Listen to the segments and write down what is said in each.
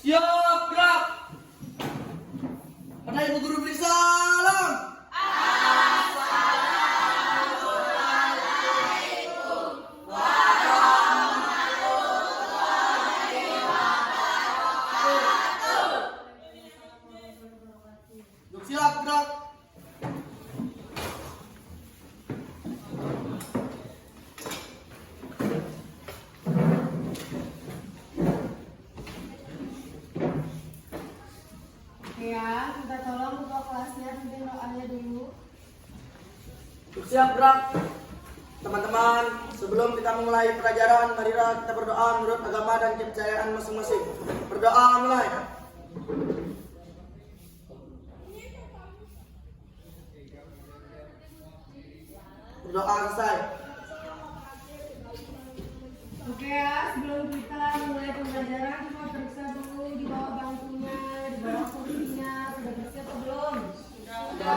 Siap, gerak. Mana ibu guru beri salam? Siap, gerak. Ya, kita tolong ketua kelasnya pimpin doanya dulu. Siap, gerak. Teman-teman, sebelum kita memulai pelajaran, marilah kita berdoa menurut agama dan kepercayaan masing-masing. Berdoa mulai. Berdoa selesai. Oke ya, sebelum kita mulai pembelajaran, kita periksa dulu di bawah bangkunya, di bawah kursinya, sudah bersih atau belum? Sudah.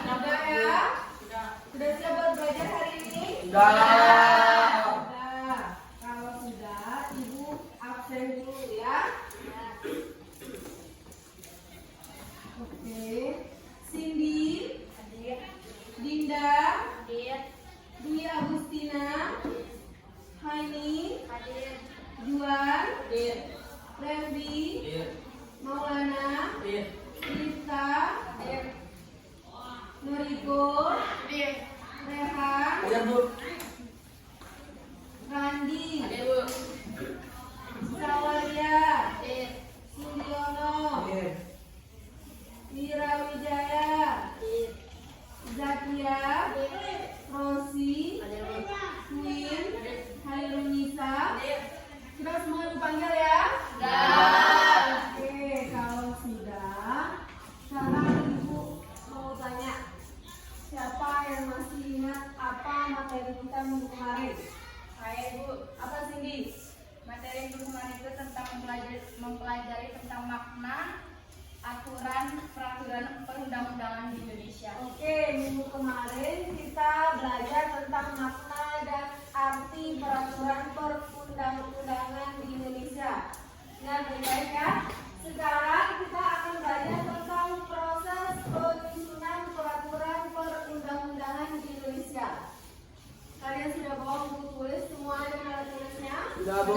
Sudah ya? Sudah siap buat belajar hari ini? Sudah. Sudah. Kalau sudah, ibu absen dulu ya. Oke. Cindy, Dinda, Dwi Agustina, Haini, Juan, Levi, Maulana, Rita, Noriko, Rehan, Hajar, Bu. Randi, Sawaria, Sundiono, Mira Wijaya, Zakia, Rosi, Queen, Hairunisa. Sudah semua dipanggil ya? Oke, kalau sudah, sekarang ibu mau tanya, siapa yang masih ingat apa materi kita minggu kemarin? Saya Ibu, Apa Cindy? materi minggu kemarin itu tentang mempelajari tentang makna, aturan, peraturan perundang-undangan di Indonesia. Oke, minggu kemarin kita belajar tentang makna dan arti peraturan perundang-undangan di Indonesia. Nah, baik-baik ya. Sekarang kita akan belajar tentang proses penyusunan peraturan perundang-undangan di Indonesia. Kalian sudah bawa buku tulis semua dengan alat tulisnya? Sudah, Bu.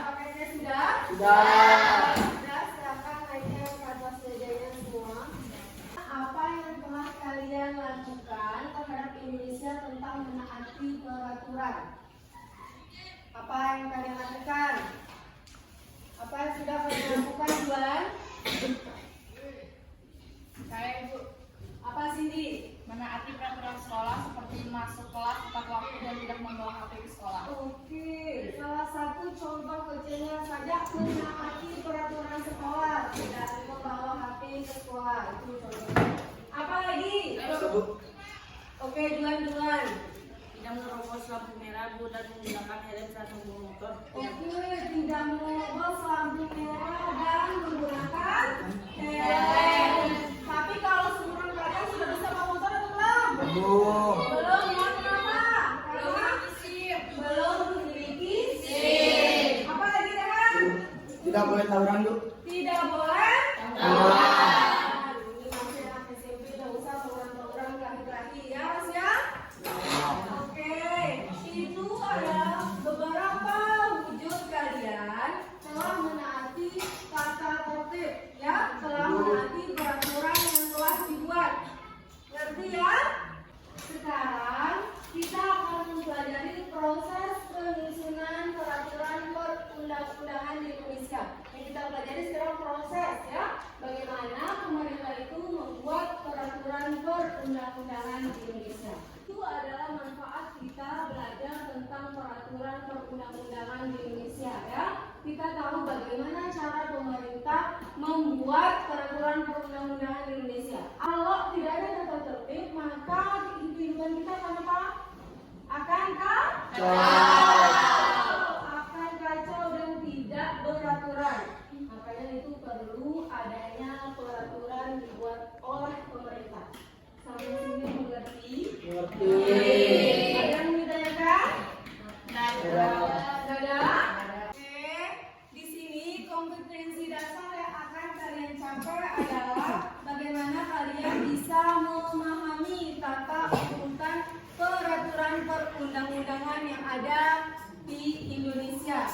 Paketnya sudah? Sudah. Sudah, silakan naiknya ke atas mejanya semua. Apa yang telah kalian lakukan terhadap Indonesia tentang menaati peraturan? Apa yang kalian lakukan? Apa yang sudah kalian lakukan, Juan? Saya Ibu, Apa Cindy? menaati peraturan sekolah seperti masuk kelas tepat waktu dan tidak membawa HP ke sekolah. Oke, salah satu contoh kecilnya saja menaati peraturan sekolah, tidak membawa HP ke sekolah. Itu contohnya. Apa lagi? Bu. Oke, Juan. Tidak menerobos lampu merah, Bu, dan menggunakan helm saat membawa motor. Oke, tidak menerobos lampu merah dan menggunakan helm. Tapi kalau semua kalian sudah bisa bawa motor atau belum? Bu. Belum, ya kenapa? Karena belum memiliki SIM. Apa lagi kan? Tidak boleh tawuran, Bu. Tidak boleh. Ini masih anak SMP, tidak usah program-program laki-laki ya, Mas ya. Oke, itu adalah beberapa wujud kalian telah menaati tata tertib, ya, telah menaati peraturan yang telah dibuat. Ngerti ya? Sekarang kita akan mempelajari proses penyusunan peraturan perundang-undangan di Indonesia. Yang kita pelajari sekarang proses ya, bagaimana pemerintah itu membuat peraturan perundang-undangan di Indonesia. Itu adalah manfaat kita belajar tentang peraturan perundang-undangan di Indonesia ya. Kita tahu bagaimana cara pemerintah membuat peraturan perundang-undangan di Indonesia. Kalau tidak ada tata tertib, maka kehidupan kita akan apa? Akan kacau, dan tidak beraturan. Makanya itu perlu adanya peraturan dibuat oleh pemerintah. Sampai sini mengerti? Mengerti. Ada yang mau ditanyakan? Sudah. Ada? Oke, di sini konsekuensi dasar yang akan kalian capai adalah bagaimana kalian bisa memahami tata urutan peraturan perundang-undangan yang ada di Indonesia.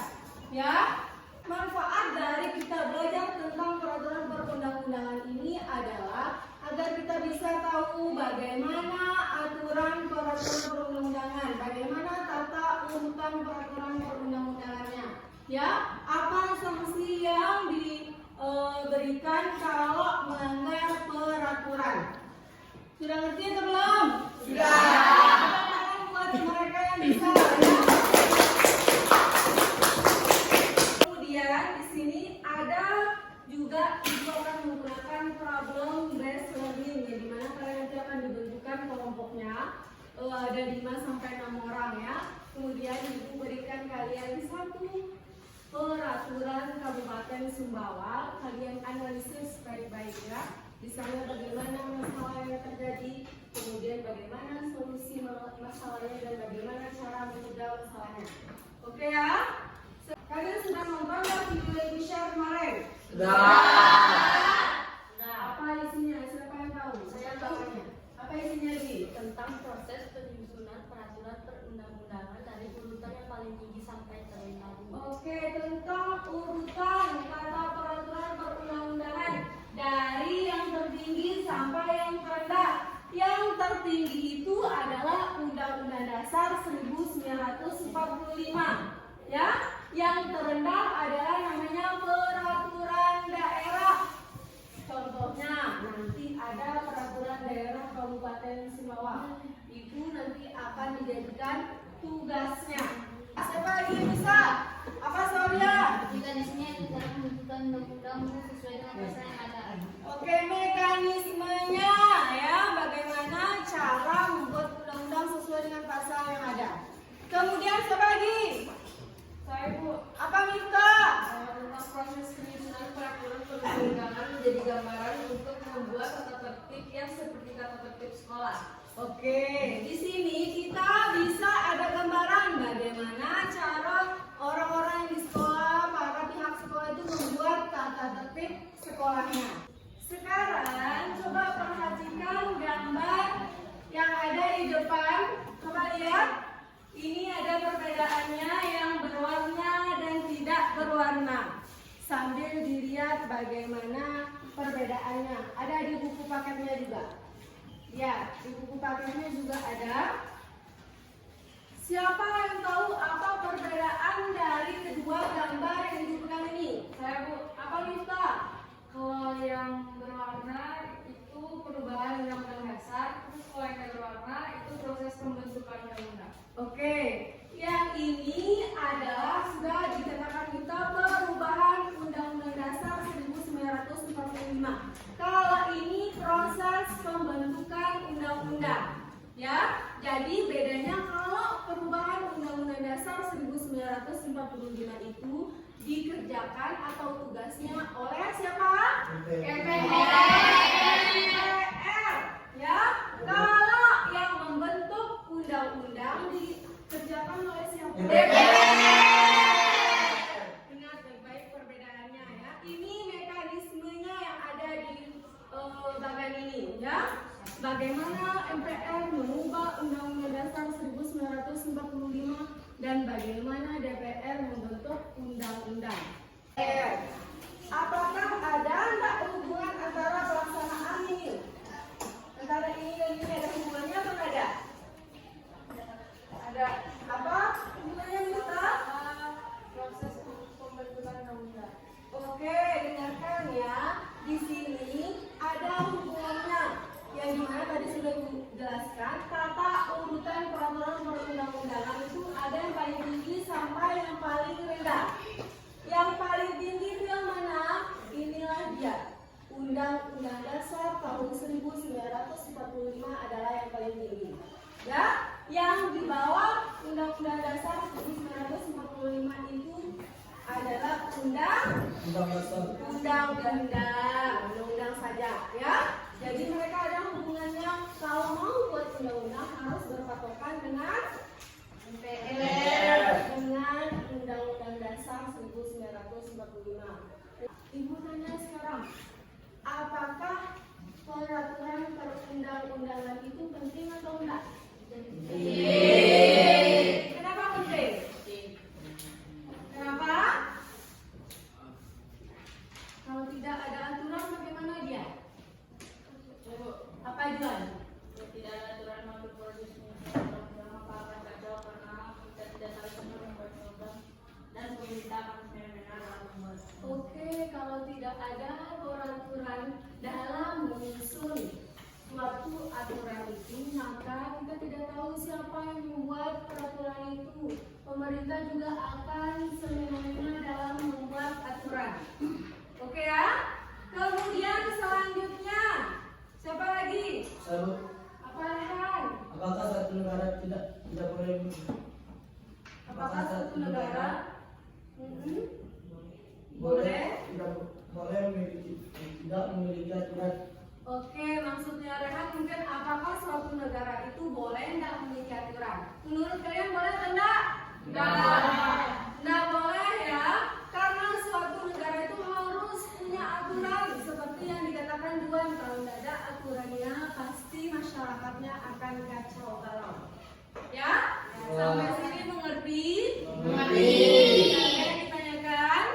Ya, manfaat dari kita belajar tentang peraturan perundang-undangan ini adalah agar kita bisa tahu bagaimana aturan peraturan perundang-undangan, bagaimana tata urutan peraturan perundang-undangannya. Ya, apa sanksi yang diberikan kalau melanggar peraturan? Sudah ngerti atau belum? Sudah. Buat mereka yang bisa. Ya. Kemudian di sini ada juga ibu akan menggunakan problem based learning, ya, di mana kalian nanti akan dibentukkan kelompoknya ada 5 sampai 6 orang ya. Kemudian ibu berikan kalian satu peraturan Kabupaten Sumbawa, kalian analisis baik-baik ya. Di sana bagaimana masalah yang terjadi, kemudian bagaimana solusi masalahnya dan bagaimana cara mencegah masalahnya. Oke ya? Kalian sudah nonton video yang di-share kemarin? Apa isinya? Siapa yang tahu? Saya tahunya. Apa isinya di? Tentang proses penyusunan peraturan perundang-undangan dari urutan yang paling tinggi sampai terendah. Oke, tentang urutan kata peraturan perundang-undangan dari yang tertinggi sampai yang terendah. Yang tertinggi itu adalah Undang-Undang Dasar 1945. Ya, yang terendah adalah namanya peraturan daerah. Contohnya nanti ada peraturan daerah Kabupaten Sumbawa. Itu nanti akan dijadikan tugasnya. Siapa lagi bisa? Apa soalnya? Mekanismenya itu dalam pembentukan undang-undang sesuai dengan pasal yang ada. Oke, mekanismenya ya, bagaimana cara membuat undang-undang sesuai dengan pasal yang ada. Kemudian siapa lagi? Saya Bu, Apa Mita? tentang proses penyusunan peraturan perundang-undangan menjadi gambaran untuk membuat tata tertib yang seperti tata tertib sekolah. Oke, di sini kita bisa ada gambaran bagaimana cara orang-orang yang di sekolah, para pihak sekolah itu membuat tata tertib sekolahnya. Sekarang coba perhatikan gambar yang ada di depan. Coba lihat. Ini ada perbedaannya yang berwarna dan tidak berwarna. Sambil dilihat bagaimana perbedaannya. Ada di buku paketnya juga. Ya, di buku paketnya juga ada. Siapa yang tahu apa perbedaan dari kedua gambar yang dibutuhkan ini? Saya Bu, Apa Mita? kalau yang berwarna itu perubahan undang-undang dasar, terus kalau yang tidak berwarna itu proses pembentukan undang-undang. Oke, yang ini adalah sudah dikatakan kita perubahan Undang-Undang Dasar 1945. Kalau ini proses pembentukan undang-undang, ya. Jadi bedanya kalau perubahan Undang-Undang Dasar 1945 itu dikerjakan atau tugasnya oleh siapa? DPR. Ya. Kalau yang membentuk undang-undang dikerjakan oleh siapa? DPR. Ingat baik-baik perbedaannya ya. Ini mekanismenya yang ada di bagian ini ya. Bagaimana MPR mengubah Undang-Undang Dasar 1945 dan bagaimana DPR membentuk undang-undang. Apakah ada enggak hubungan antara pelaksanaan ini? Antara ini dan ini ada hubungannya atau enggak ada? Ada. Apa hubungannya Mita? Proses pembentukan undang-undang. Oke, dengarkan ya. Di sini ada hubungannya. Yang dimana tadi sudah dijelaskan, tata urutan peraturan perundang-undangan itu ada yang paling tinggi sampai yang paling rendah. Yang paling tinggi itu yang mana? Inilah dia. Undang-Undang Dasar tahun 1945 adalah yang paling tinggi. Ya, yang di bawah Undang-Undang Dasar 1945 itu adalah undang-undang saja, ya. Jadi mereka ada hubungannya. Kalau mau buat undang-undang harus berpatokan dengan MPR, dengan Undang-Undang Dasar 1945. Ibu tanya sekarang, apakah peraturan perundang-undangan itu penting atau enggak? Kenapa penting? Kenapa? Kalau tidak ada aturan bagaimana dia? Apa Juan? Tidak ada aturan mengatur proses pengundang-undang maka akan kacau karena kita tidak tahu semua membuat undang dan pemerintah akan benar-benar dalam membuat. Oke, kalau tidak ada peraturan dalam menyusun suatu aturan itu, maka kita tidak tahu siapa yang membuat peraturan itu. Pemerintah juga akan semena-mena dalam membuat aturan. Oke ya? Kemudian selanjutnya, siapa lagi? Saya, Apa Rehan? apakah satu negara tidak boleh? Apakah satu negara Boleh tidak boleh tidak memiliki aturan? Oke, maksudnya Rehan mungkin apakah suatu negara itu boleh tidak memiliki aturan? Menurut kalian boleh atau enggak? Enggak boleh ya, karena suatu negara itu harus punya aturan. Seperti yang dikatakan Juan, kalau tidak ada aturannya pasti masyarakatnya akan kacau balau. Ya? Sampai sini mengerti? Mengerti. Kalian ditanyakan?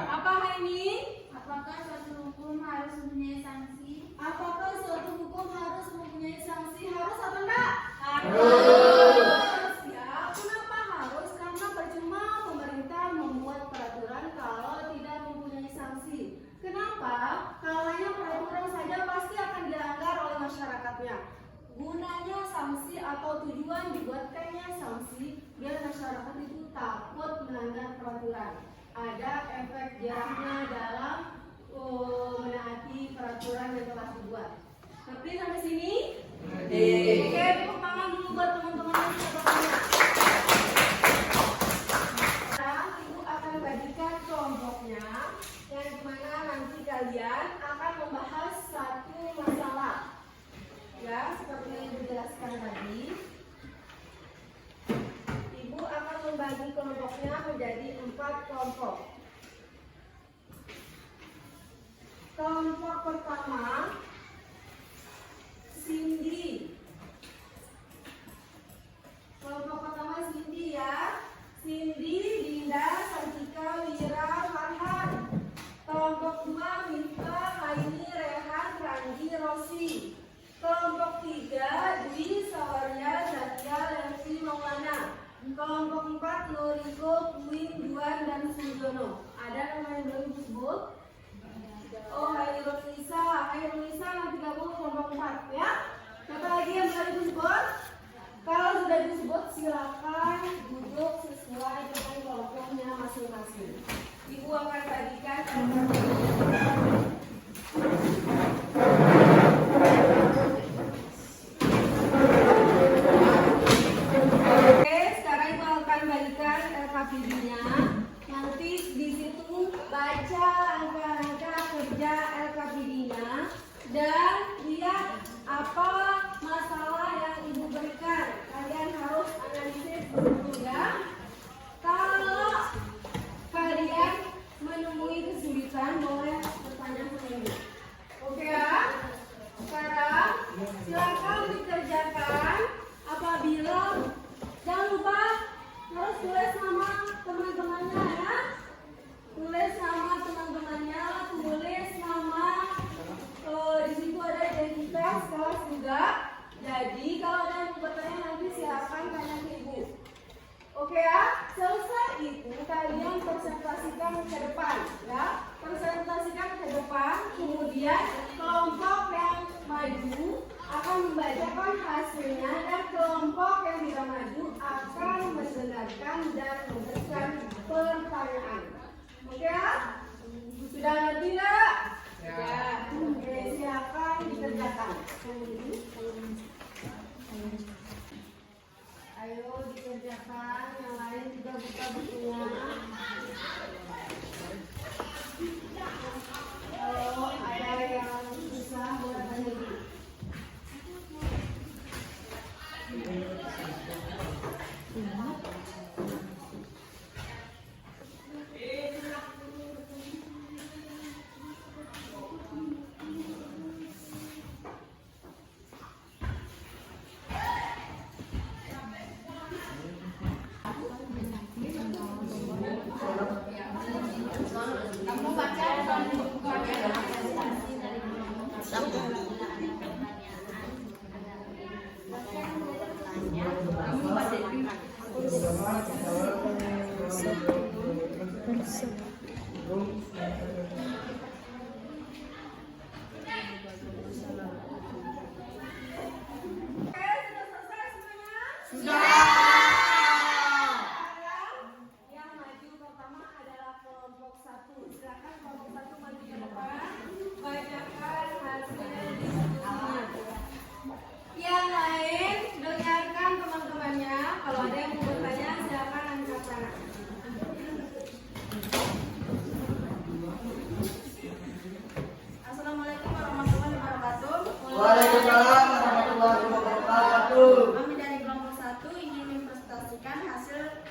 Apa ini? Apakah suatu hukum harus mempunyai sanksi? Apakah suatu hukum harus mempunyai sanksi? Harus atau enggak? Harus. Ya, kenapa harus? Karena percuma pemerintah membuat peraturan kalau tidak mempunyai sanksi. Kenapa? Kalau hanya peraturan saja pasti akan dilanggar oleh masyarakatnya. Gunanya sanksi atau tujuan dibuatkannya sanksi biar masyarakat itu takut melanggar peraturan. Ada efek jeraknya dalam menaati peraturan yang telah dibuat. Ngerti sampai sini? Oke, tepuk tangan dulu buat teman-teman yang sudah bertanya. Sekarang ibu akan bagikan kelompoknya yang dimana nanti kalian akan membahas satu masalah. Ya, seperti yang dijelaskan tadi. Ibu akan membagi kelompoknya menjadi 4 kelompok. Kelompok pertama, Cindy. Kelompok pertama Cindy ya. Cindy, Dinda, Santika, Wira, Farhan. Kelompok 2, Mifa, Haini, Rehan, Randi, Rosi. Kelompok 3, Dwi, Sawarya, Zakia, Levi, Maulana. Kelompok 4, Noriko, Queen, Duan, dan Sujono. Ada nama yang belum disebut? Oh, Hairunisa nanti gabung kelompok 4 ya. Siapa lagi yang belum disebut? Kalau sudah disebut silakan duduk sesuai dengan kelompoknya masing-masing. Ibu akan bagikan sekarang Ibu akan bagikan LKPD-nya. Nanti di situ baca angka-angka kerja LKPD-nya dan lihat apa masalah yang Ibu berikan. Kalian harus analisis dulu ya. Kalau kalian menemui kesulitan boleh bertanya sama Ibu. Oke ya? Sekarang silakan dikerjakan. Apabila jangan lupa harus tulis nama teman-temannya ya. Tulis nama teman-temannya, tulis nama di situ ada identitas kelas juga. Jadi kalau ada yang bertanya nanti silakan tanya ke Ibu. Oke ya, selesai itu kalian presentasikan ke depan ya. Presentasikan ke depan, kemudian kelompok yang maju akan membacakan hasilnya dan kelompok yang tidak maju akan mendengarkan dan memberikan pertanyaan. Oke ya? Sudah ngerti nggak? Ya. Oke, silakan dikerjakan. Ayo dikerjakan, yang lain juga buka bukunya. Kalau ada yang susah boleh tanya Ibu. Oke, sudah selesai semuanya? Sudah. Sekarang yang maju pertama adalah kelompok 1. Silakan kelompok 1 maju ke depan. Bacakan hasil diskusinya. Yang lain dengarkan teman-temannya. Kalau ada yang mau bertanya silakan angkat tangan. Assalamualaikum warahmatullahi wabarakatuh. Waalaikumsalam warahmatullahi wabarakatuh. Kami dari kelompok 1 ingin mempresentasikan hasil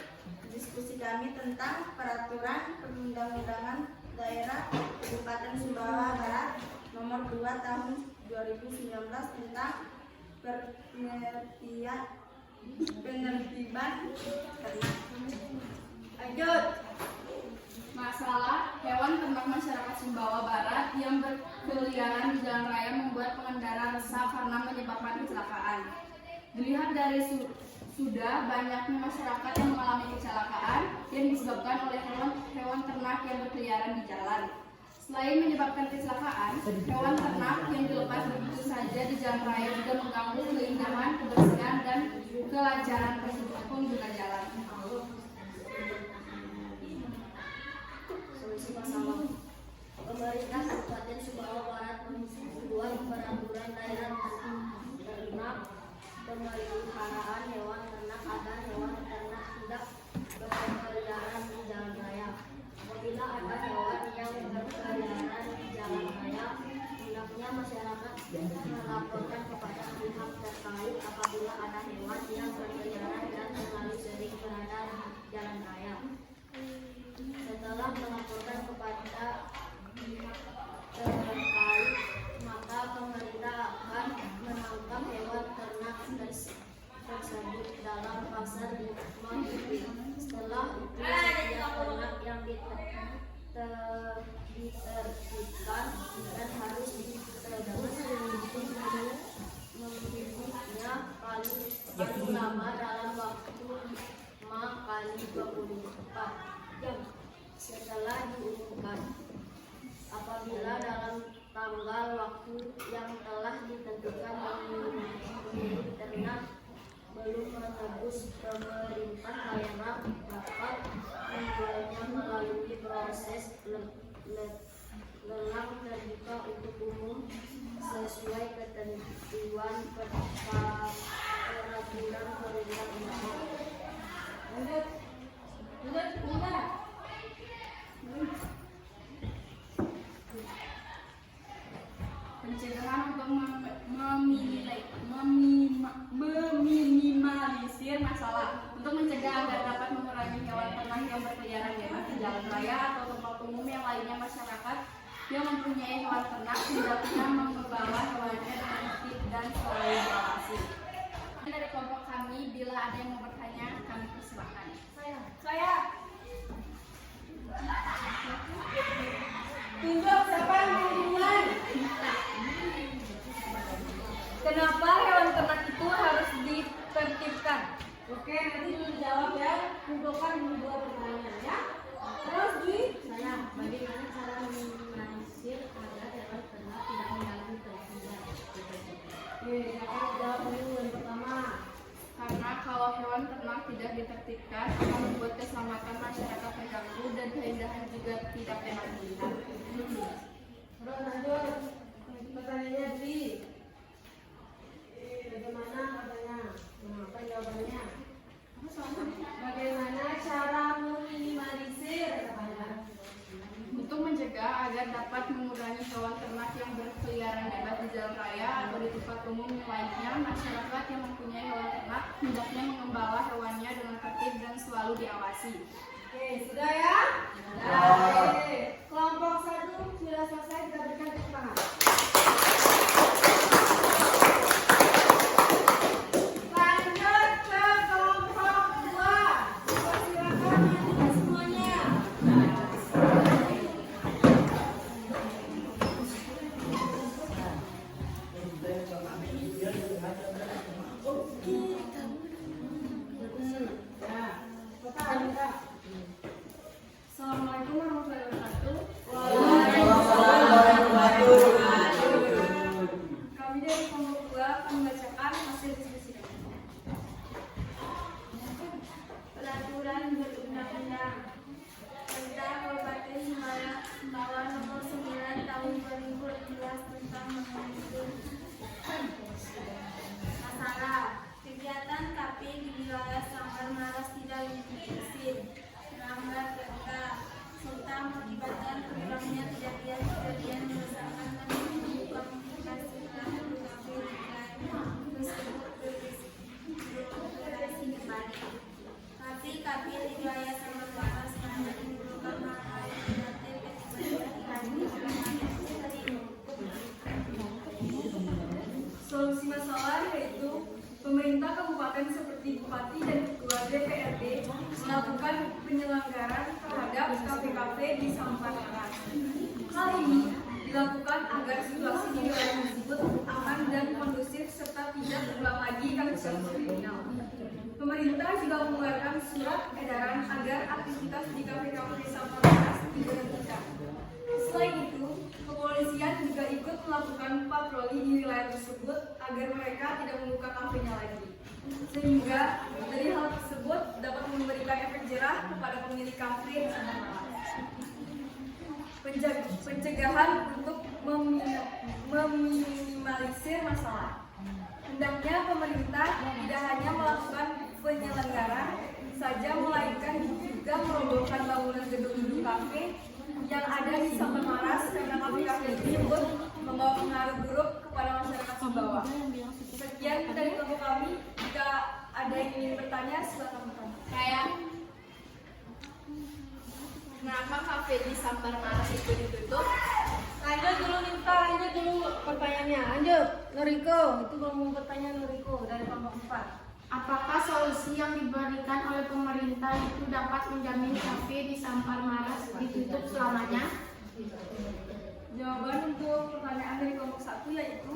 diskusi kami tentang peraturan perundang-undangan daerah Kabupaten Sumbawa Barat nomor 2 tahun 2019 tentang penertiban ternak. Lanjut. Masalah hewan ternak masyarakat Sumbawa Barat yang berkeliaran di jalan raya membuat pengendara resah karena menyebabkan kecelakaan. Dilihat dari sudah banyaknya masyarakat yang mengalami kecelakaan yang disebabkan oleh hewan ternak yang berkeliaran di jalan. Selain menyebabkan kecelakaan, hewan ternak yang dilepas begitu saja di jalan raya juga mengganggu keindahan, kebersihan, dan kelancaran pengguna jalan. Solusi masalah. Pemerintah Kabupaten Sumbawa Barat membuat peraturan daerah ternak pemeliharaan hewan ternak agar hewan ternak tidak berkeliaran di jalan raya. Apabila ada hewan yang berkeliaran di jalan raya, hendaknya masyarakat melaporkan kepada pihak terkait apabila ada hewan yang berkeliaran dan terlalu sering berada di jalan raya. Setelah melaporkan kepada pihak terkait, maka pemerintah akan menangkap hewan ternak tersebut dalam pasar ditertibkan. Setelah itu setiap ternak yang ditertibkan dan harus membimbingnya paling lama dalam waktu 5 kali 24 jam setelah diumumkan. Apabila dalam tanggal waktu yang telah ditentukan pemilik ternak belum menebus, pemerintah daerah dapat menjualnya melalui proses lelang terbuka untuk umum sesuai ketentuan peraturan perundang-undangan. Lanjut. Pencegahan untuk meminimalisir masalah. Untuk mencegah agar dapat mengurangi hewan ternak yang berkeliaran bebas di jalan raya atau tempat umum yang lainnya, masyarakat yang mempunyai hewan ternak hendaknya membawa hewannya dengan tertib dan selalu diawasi. Dari kelompok kami, bila ada yang mau bertanya, kami persilakan. Saya. Tunjuk siapa yang mau duluan. Kenapa hewan ternak itu harus ditertibkan? Oke, nanti dulu jawab ya. Tunjukkan dua pertanyaan ya. Terus Dwi. Saya, bagaimana cara meminimalisir agar hewan ternak tidak mengganggu ketertiban? Oke, kakak jawab dulu yang pertama. Karena kalau hewan ternak tidak ditertibkan akan membuat keselamatan masyarakat terganggu dan keindahan juga tidak dapat dilihat. Terus lanjut. Pertanyaannya Dwi. Bagaimana katanya? Apa jawabannya? Bagaimana cara meminimalisir katanya? Untuk mencegah agar dapat mengurangi hewan ternak yang berkeliaran bebas di jalan raya atau di tempat umum yang lainnya, masyarakat yang mempunyai hewan ternak hendaknya mengembala hewannya dengan tertib dan selalu diawasi. Oke, sudah ya? Sudah. Oke. Kelompok 1 sudah selesai, kita berikan tepuk tangan. Lanjut ke kelompok 2. Silakan lanjutkan semuanya. Assalamualaikum mengakibatkan berulangnya kejadian-kejadian menyesalkan dan membuka komplikasi dalam kafe tersebut berisiko kembali. Kafe di wilayah Sampang Maras yang menimbulkan hal-hal yang negatif Solusi masalah yaitu pemerintah kabupaten seperti bupati dan ketua DPRD melakukan penyelenggaraan terhadap kafe-kafe di Sampang Maras. Hal ini dilakukan agar situasi di wilayah tersebut aman dan kondusif serta tidak berulang lagi kasus kriminal. Pemerintah juga mengeluarkan surat edaran agar aktivitas di kafe-kafe di Sampang Maras diberhentikan. Selain itu, kepolisian juga ikut melakukan patroli di wilayah tersebut agar mereka tidak membuka kafenya lagi. Sehingga dari hal tersebut dapat memberikan efek jerah kepada pemilik kafe di Sampang Maras. Pencegahan untuk meminimalisir masalah. Hendaknya pemerintah tidak hanya melakukan penyelenggaraan saja, melainkan juga merobohkan bangunan gedung-gedung kafe yang ada di Sampang Maras karena kafe-kafe tersebut membawa pengaruh buruk kepada masyarakat Sumbawa. Sekian dari kelompok kami. Jika ada yang ingin bertanya, silakan bertanya. Kayak kenapa kafe di Sampang Maras itu ditutup? Lanjut dulu Ninta, lanjut dulu pertanyaannya. Lanjut, Noriko. Itu mau pertanyaan Noriko dari kelompok 4. Apakah solusi yang diberikan oleh pemerintah itu dapat menjamin kafe di Sampang Maras ditutup selamanya? Jawaban untuk pertanyaan dari kelompok 1 yaitu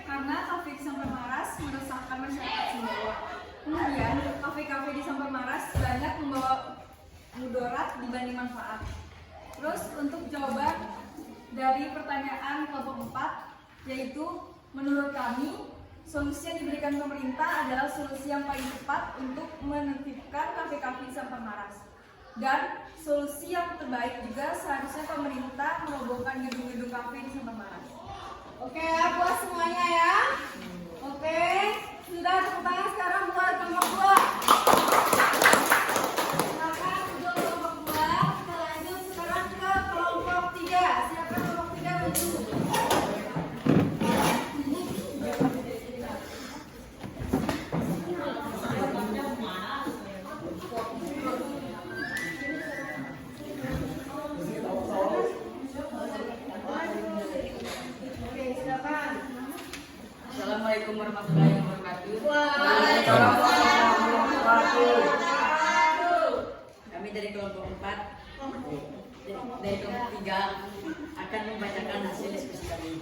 karena kafe di Sampang Maras meresahkan masyarakat Sumbawa. Kemudian kafe-kafe di Sampang Maras banyak membawa mudarat dibanding manfaat. Terus untuk jawaban dari pertanyaan kelompok 4 yaitu menurut kami solusi yang diberikan pemerintah adalah solusi yang paling tepat untuk menertibkan kafe-kafe di Sampang Maras. Dan solusi yang terbaik juga seharusnya pemerintah merobohkan gedung-gedung kafe di Sampang Maras. Oke, puas semuanya ya? Oke, sudah tepuk tangan sekarang buat kelompok 2. Silakan untuk kelompok 2, kita lanjut sekarang ke kelompok 3. Silakan kelompok 3 maju. Assalamualaikum warahmatullahi wabarakatuh. Kami dari kelompok 4, dari kelompok 3 akan membacakan hasil diskusi kami.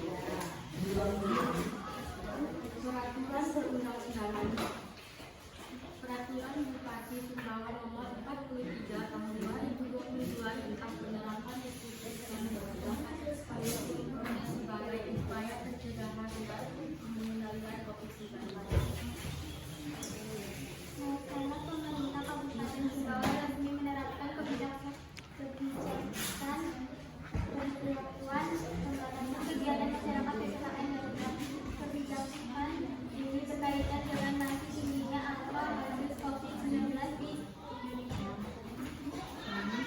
Peraturan Bupati Sumbawa Nomor 43 Tahun 2022 tentang penerapan diskusi dan penerapan sebagai upaya pencegahan dan pengendalian COVID-19. Karena pemerintah Kabupaten Sumbawa resmi menerapkan kebijakan pemberlakuan pembatasan kegiatan masyarakat PPKM darurat. Kebijakan ini berkaitan dengan masih tingginya angka kasus COVID-19 di Indonesia.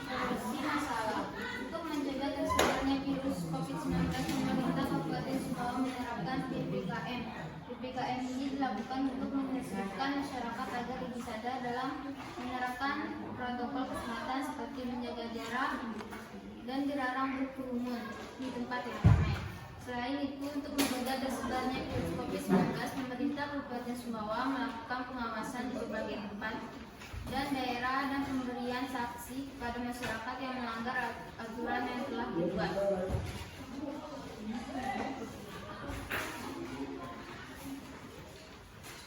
Solusi masalah untuk mencegah tersebarnya virus COVID-19, pemerintah Kabupaten Sumbawa menerapkan PPKM. PPKM ini dilakukan untuk menginstruksikan masyarakat agar lebih sadar dalam menerapkan protokol kesehatan seperti menjaga jarak dan dilarang berkerumun di tempat yang ramai. Selain itu, untuk mencegah tersebarnya virus COVID-19, pemerintah Kabupaten Sumbawa melakukan pengawasan di berbagai tempat dan daerah dan pemberian sanksi kepada masyarakat yang melanggar aturan yang telah dibuat.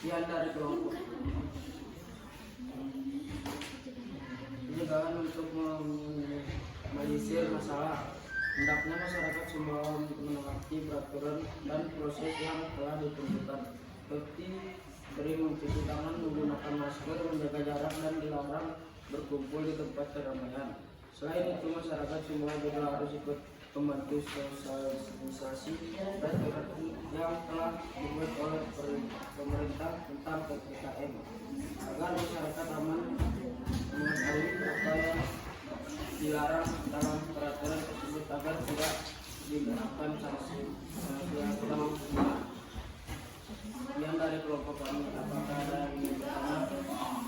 Sekian dari kelompok. Pencegahan untuk meminimalisir masalah. Hendaknya masyarakat Sumbawa menaati peraturan dan proses yang telah ditentukan, seperti sering mencuci tangan, menggunakan masker, menjaga jarak, dan dilarang berkumpul di tempat keramaian. Selain itu, masyarakat Sumbawa juga harus ikut membantu sosialisasi dan yang telah dibuat oleh pemerintah tentang PPKM agar masyarakat aman mengetahui apa yang dilarang dalam peraturan tersebut agar tidak diterapkan sanksi yang sedang Sekian dari kelompok kami. Apakah ada yang ingin bertanya?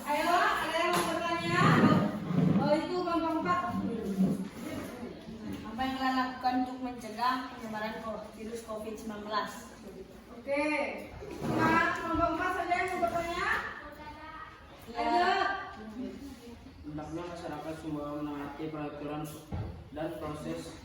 Ayo, ada yang mau bertanya? Oh, itu kelompok 4. Apa yang kalian lakukan untuk mencegah penyebaran virus COVID-19? Oke. Nah, kelompok 4 saja yang mau bertanya? Ayo. Hendaknya masyarakat semua menaati peraturan dan proses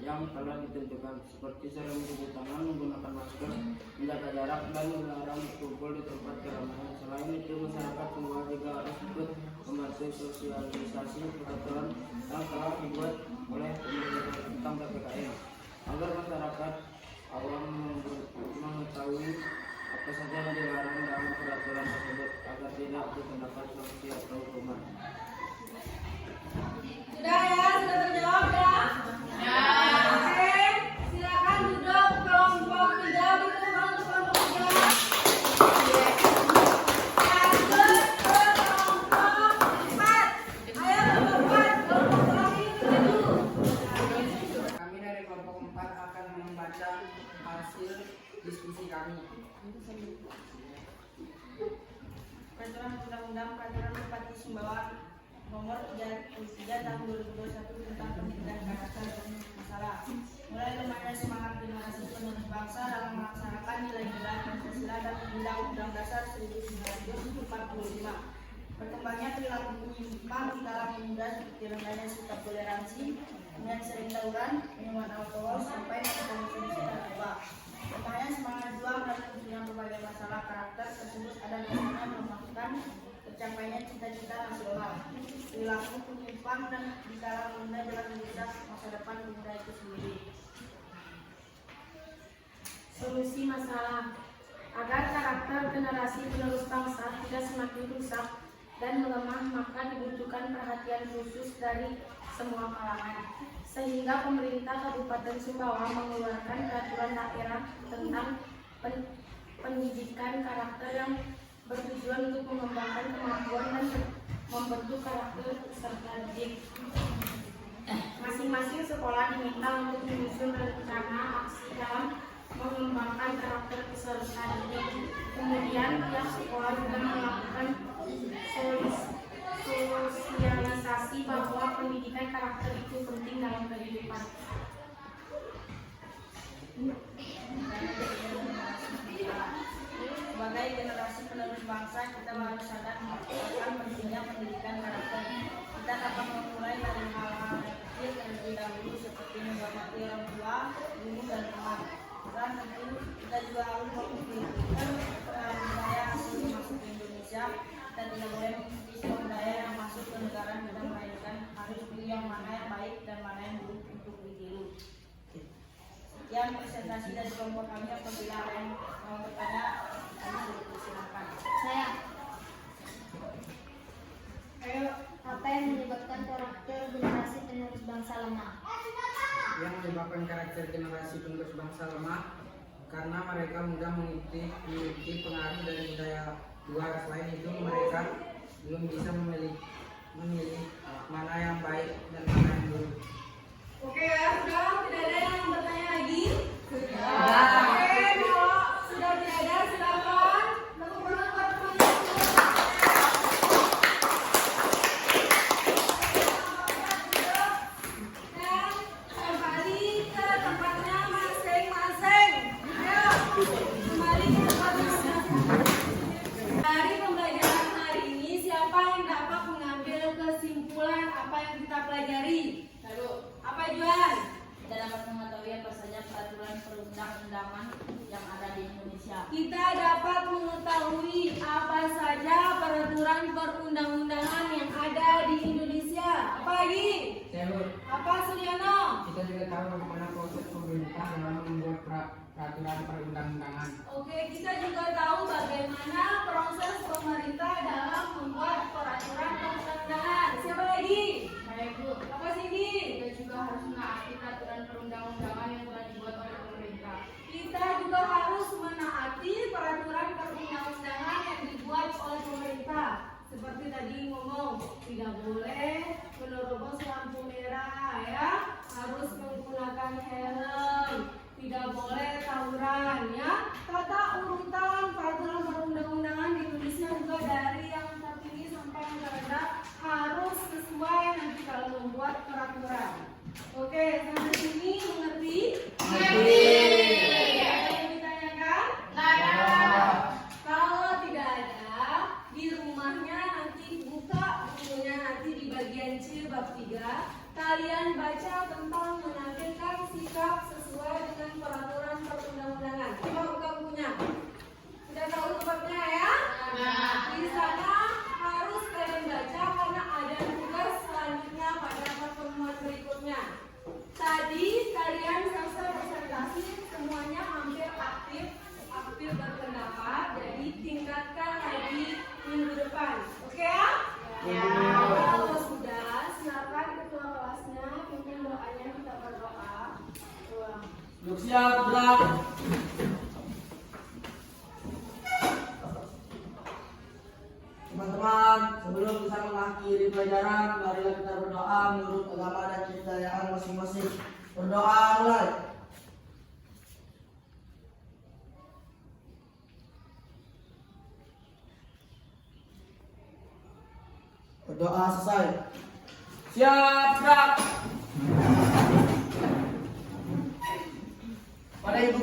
yang telah ditentukan, seperti sering mencuci tangan, menggunakan masker, menjaga jarak, dan melarang berkumpul di tempat keramaian. Selain itu, masyarakat semua juga harus ikut membantu sosialisasi peraturan yang telah dibuat oleh pemerintah tentang PPKM, agar masyarakat awam mengetahui apa saja yang dilarang dalam peraturan tersebut, agar tidak dikenakan sanksi atau hukuman. Sudah ya, sudah terjawab ya? Oke, silakan duduk kelompok 3 berkembang untuk kelompok 3. Lanjut ke kelompok 4. Ayo kelompok 4, kelompok terakhir dulu. Kami dari kelompok 4 akan membaca hasil diskusi kami. Peraturan Undang-Undang Peraturan Bupati Sumbawa Nomor 33 Tahun 2021 tentang pendidikan karakter dan masalah. Mulai lemahnya semangat generasi penerus bangsa dalam melaksanakan nilai-nilai Pancasila dan Undang-Undang Dasar 1945. Berkembangnya perilaku menyimpang di kalangan muda seperti rendahnya sikap toleransi, kemudian sering tawuran, minuman alkohol sampai mengkonsumsi narkoba. Lemahnya semangat juang dan munculnya berbagai masalah karakter tersebut ada dasarnya melemahkan tercapainya cita-cita nasional. Perilaku penyimpang dan di kalangan muda dalam merusak masa depan pemuda itu sendiri. Solusi masalah agar karakter generasi penerus bangsa tidak semakin rusak dan melemah, maka dibutuhkan perhatian khusus dari semua kalangan, sehingga pemerintah Kabupaten Sumbawa mengeluarkan peraturan daerah tentang pendidikan karakter yang bertujuan untuk mengembangkan kemampuan dan membentuk karakter peserta didik. Masing-masing sekolah diminta untuk menyusun rencana aksi dalam mengembangkan karakter peserta didik. Kemudian tiap sekolah juga melakukan sosialisasi bahwa pendidikan karakter itu penting dalam kehidupan. Sebagai generasi penerus bangsa, kita harus sadar akan pentingnya pendidikan karakter. Kita dapat memulai dari hal-hal kecil terlebih dahulu, seperti menghormati orang tua, guru, dan teman. Dan tentu kita juga harus memikirkan budaya asing masuk ke Indonesia. Kita tidak boleh mengikuti budaya yang masuk ke negara kita, melainkan harus pilih yang mana yang baik dan mana yang buruk untuk ditiru. Sekian presentasi dari kelompok kami. Apabila ada yang mau bertanya, kami silakan. Saya. Ayo, apa yang menyebabkan karakter generasi penerus bangsa lemah? Yang menyebabkan karakter generasi penerus bangsa lemah karena mereka mudah mengikuti pengaruh dari budaya luar. Selain itu, mereka belum bisa memilih mana yang baik dan mana yang buruk. Oke ya, sudah tidak ada yang bertanya lagi? Sudah. Oke, kalau sudah tidak ada, silakan. Tepuk tangan buat teman-teman. Dan kembali ke tempatnya masing-masing. Ayo, kembali ke tempatnya masing-masing. Dari pembelajaran hari ini, siapa yang dapat mengambil kesimpulan apa yang kita pelajari? Apa Juan? Kita dapat mengetahui apa saja peraturan perundang-undangan yang ada di Indonesia. Kita dapat mengetahui apa saja peraturan perundang-undangan yang ada di Indonesia. Apa lagi? Apa Suryono? Kita juga tahu bagaimana proses pemerintah dalam membuat peraturan perundang-undangan. Oke, kita juga tahu bagaimana proses pemerintah dalam membuat peraturan perundang-undangan. Siapa lagi? Saya Bu, Apa Cindy? kita juga harus menaati peraturan perundang-undangan yang telah dibuat oleh pemerintah. Kita juga harus menaati peraturan perundang-undangan yang dibuat oleh pemerintah. Seperti tadi ngomong, tidak boleh menerobos lampu merah ya, harus menggunakan helm, tidak boleh tawuran ya. Tata urutan peraturan perundang-undangan di Indonesia juga dari yang tertinggi sampai yang terendah harus sesuai nanti kalau membuat peraturan. Oke, sampai sini mengerti? Mengerti. Ada yang ditanyakan? Kalau tidak ada, di rumahnya nanti buka bukunya nanti di bagian C bab 3. Kalian baca tentang menampilkan sikap sesuai dengan peraturan perundang-undangan. Coba buka bukunya. Sudah tahu sebabnya ya? Di sana harus kalian baca karena ada tugas selanjutnya pada pertemuan berikutnya. Tadi kalian selesai presentasi semuanya hampir aktif berpendapat, jadi tingkatkan lagi minggu depan. Oke ya? Kalau sudah, silakan ketua kelasnya pimpin doanya, kita berdoa. Duduk siap, gerak. Teman-teman, sebelum bisa mengakhiri pelajaran, marilah kita berdoa menurut agama dan kepercayaan masing-masing. Berdoa mulai. Berdoa selesai. Siap, gerak. Pada ibu